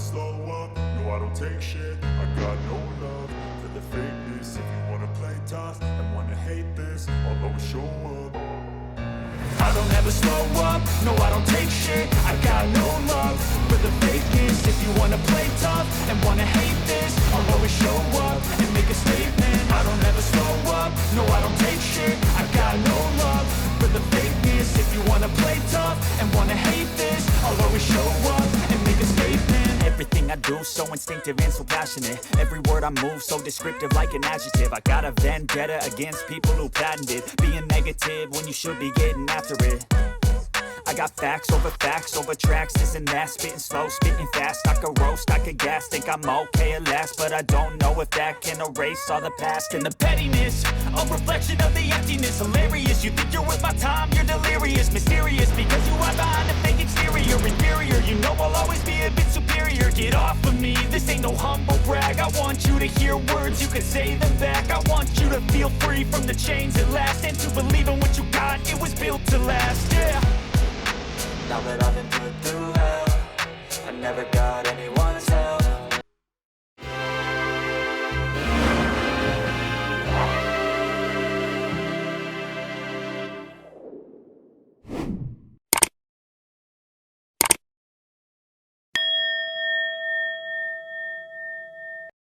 slow up, no I don't take shit. I got no love for the fakeness. If you wanna play tough and wanna hate this, I'll always show up. I don't ever slow up, no I don't take shit. I got no love for the fakeness. If you wanna play tough and wanna hate this, I'll always show up and make a statement. I don't ever slow up, no I don't take shit. I got no love for the fakeness. If you wanna play tough and wanna hate this, I'll always show up and make a statement. Everything I do so instinctive and so passionate. Every word I move so descriptive like an adjective. I got a vendetta against people who patented being negative when you should be getting after it. I got facts over tracks, this and that. Spitting slow, spitting fast. I could roast, I could gas. Think I'm okay at last, but I don't know if that can erase all the past. And the pettiness, a reflection of the emptiness. Hilarious, you think you're worth my time, you're delirious. Mysterious, because you are behind a fake exterior. Inferior, you know I'll always be a bit superior. Get off of me, this ain't no humble brag. I want you to hear words, you can say them back. I want you to feel free from the chains at last, and to believe in what you got, it was built to last, yeah. Now that I've been put through hell, I never got anyone